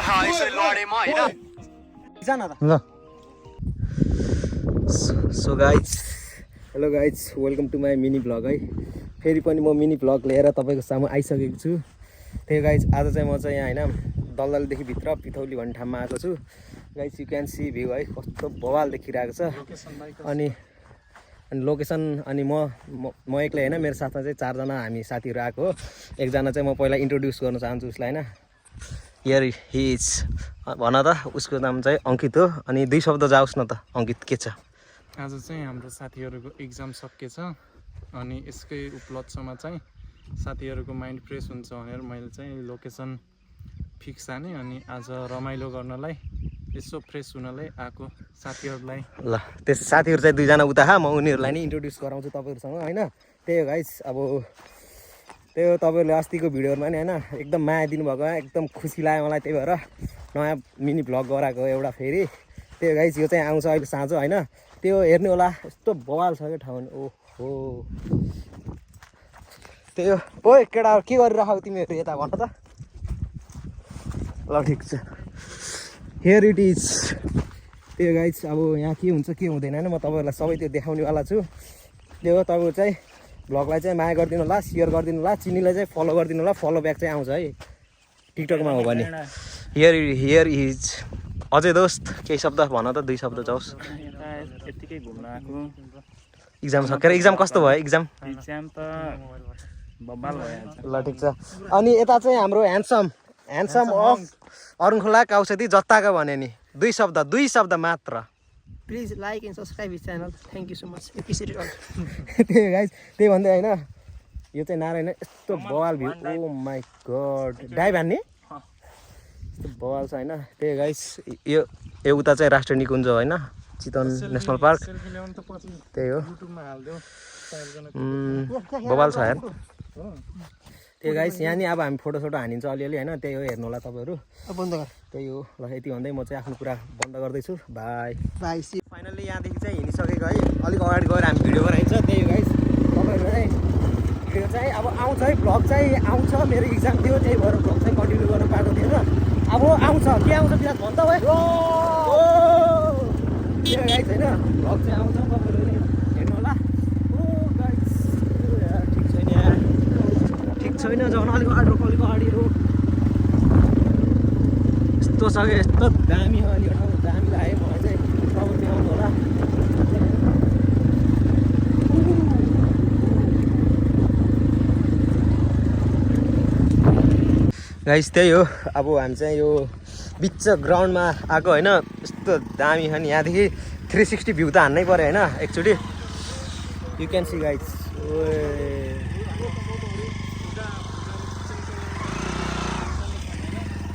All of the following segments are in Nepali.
ल so guys hello guys welcome to my mini vlog है। फेरि पनि म मिनी भ्लग लिएर तपाईँको सामु आइसकेको छु। त्यही गाइज आज चाहिँ म चाहिँ यहाँ होइन दलदलदेखि भित्र पिथौली भन्ने ठाउँमा आएको छु। Guys you can see view है कस्तो बवाल देखिरहेको छ। अनि लोकेसन अनि म एक्लै होइन मेरो साथमा चाहिँ 4 जना हामी साथीहरू आएको हो। एकजना चाहिँ म पहिला इन्ट्रोड्युस गर्न चाहन्छु उसलाई होइन। हियर हि इज भन त उसको नाम चाहिँ अङ्कित हो। अनि 2 शब्द जाओस् न त अङ्कित के छ? आज चाहिँ हाम्रो साथीहरूको एक्जाम सकिएछ अनि यसकै उपलक्ष्यमा चाहिँ साथीहरूको माइन्ड फ्रेस हुन्छ भनेर मैले चाहिँ लोकेसन फिक्स हाने अनि आज रमाइलो गर्नलाई यसो फ्रेस हुनलाई आएको साथीहरूलाई। ल त्यस साथीहरू चाहिँ 2 जना उता म उनीहरूलाई नि इन्ट्रोड्युस गराउँछु तपाईँहरूसँग होइन। त्यही हो गाइस अब त्यही हो तपाईँहरूले अस्तिको भिडियोहरूमा नि होइन एकदम माया दिनुभएको एकदम खुसी लाग्यो मलाई। त्यही भएर नयाँ मिनी भ्लग गराएको एउटा फेरि। त्यही हो गाइस यो चाहिँ आउँछ अहिले साँझ होइन। त्यो हेर्नु होला यस्तो बवाल छ क्या ठाउँ। ओहो त्यही हो। ओ केटा के गरिरहेको तिमीहरू यता भन त। ल ठिक छ हियर इट इज। त्यही गाइज अब यहाँ के हुन्छ के हुँदैन होइन म तपाईँहरूलाई सबै त्यो देखाउनेवाला छु। त्यो हो तपाईँहरू चाहिँ भ्लगलाई चाहिँ माया गरिदिनु होला, सेयर गरिदिनु होला, चिनीलाई चाहिँ फलो गरिदिनु होला। फलो ब्याक चाहिँ आउँछ है टिकटकमा हो भने। हियर इज अझै दोस्त केही शब्द भन त 2 शब्द जाओस्। यतिकै घुम्न आएको। इक्जाम सकेर इक्जाम कस्तो भयो? इक्जाम त बब्बाल भयो। ल ठिक छ। अनि यता चाहिँ हाम्रो ह्यान्डसम अफ अरुणखोला काउसेती जत्ताको भने नि 2 शब्द मात्र। Please like and subscribe his channel. Thank you so much. Appreciate it all. त्यही गाइज त्यही भन्दै होइन यो चाहिँ नारायण यस्तो बवाल view. Oh my God dive हान्ने यस्तो बवाल छ होइन। त्यही गाइज यो उता चाहिँ राष्ट्रिय निकुञ्ज होइन चितवन नेसनल पार्क। त्यही हो बवाल छ यार। त्यही गाइस यहाँ नि अब हामी फोटोसोटो हानिन्छ अलिअलि होइन। त्यही हो हेर्नु होला तपाईँहरू। त्यही हो ल यति भन्दै म चाहिँ आफ्नो कुरा बन्द गर्दैछु। By Bye. See. फाइनल्ली यहाँदेखि चाहिँ हिँडिसकेको है। अलिक अगाडि गएर हामी भिडियो गराइन्छ। त्यही हो गाइस तपाईँहरू है भिडियो चाहिँ अब आउँछ है भ्लग चाहिँ आउँछ। मेरो इक्जाम थियो त्यही भएर भ्लग चाहिँ कन्टिन्यू गर्न पाएको थिएन। अब आउँछ के आउँछ बिराज भन्छ है। त्यो गाइस होइन भ्लग चाहिँ आउँछ तपाईँहरूले हेर्नु होला। ओ गाइस ठिक छैन यार ठिक छैन झन् अलिक अगाडि हो यस्तो छ कि यस्तो दामी हो। अलिक ठाउँ दामी लाग्यो मलाई चाहिँ तपाईँले आउनु होला। गाइस त्यही हो अब हामी चाहिँ यो बिच ग्राउन्डमा आएको होइन। यस्तो दामी छ नि यहाँदेखि 360 भ्यू त हान्नै पऱ्यो होइन एकचोटि। You can see guys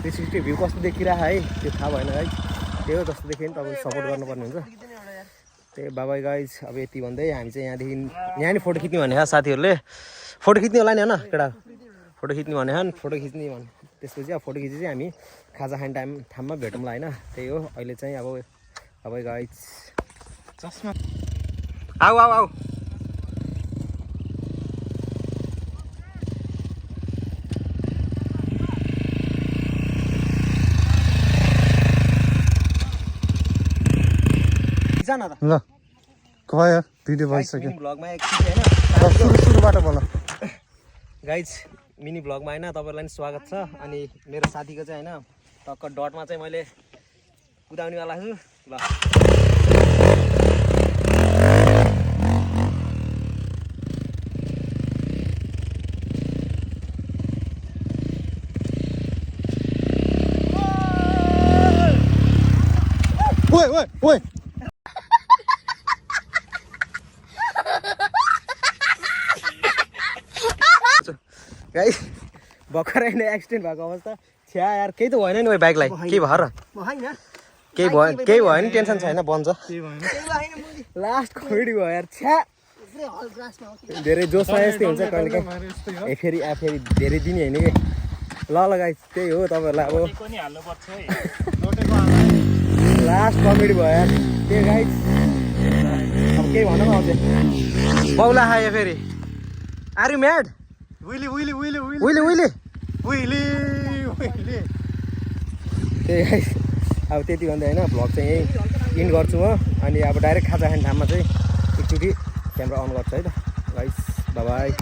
360 view कस्तो देखिरहेको है त्यो थाहा भएन गाइस। त्यही हो जस्तो देख्यो नि तपाईँले सपोर्ट गर्नुपर्ने हुन्छ। त्यही बाबाई गाइस अब यति भन्दै हामी चाहिँ यहाँदेखि यहाँ नि फोटो खिच्ने भने साथीहरूले फोटो खिच्ने होला नि होइन केटा फोटो खिच्ने भने फोटो खिच्ने भने त्यसपछि अब फोटो खिचेपछि हामी खाजा खाने ठाउँमा भेटौँला होइन। त्यही हो अहिले चाहिँ अब बाबाई गाइस चस्मा आऊ आऊ आऊ ल गयो भिडियो भइसक्यो। भ्लगमा एकचोटि सुरुबाट बोल गाइज मिनी भ्लगमा होइन तपाईँहरूलाई पनि स्वागत छ। अनि मेरो साथीको चाहिँ होइन टक्क डटमा चाहिँ मैले कुदाउनेवाला छु। ल ओए ओए ओए गाइस भर्खरै नै एक्सिडेन्ट भएको अवस्था छ्या यार केही त भएन नि बाइकलाई केही भएर केही भयो नि टेन्सन छैन बन्छ। लास्ट कमेडी भयो यार छ्या धेरै जोसमा यस्तै हुन्छ कहिले काहीँ फेरि धेरै दिन होइन कि। ल गाइस त्यही हो तपाईँहरूलाई अब लास्ट कमेडी भयो यार। त्यही गाइस अब केही भन न अझै बौला खायो फेरि। Are you mad? विली विली विली विली विली विली विली त्यही गाइस अब त्यति भन्दै होइन भ्लग चाहिँ यहीँ इन्ड गर्छु म अनि अब डाइरेक्ट खाजा खाने ठाउँमा चाहिँ एकचोटि क्यामेरा अन गर्छु है त गाइस बाई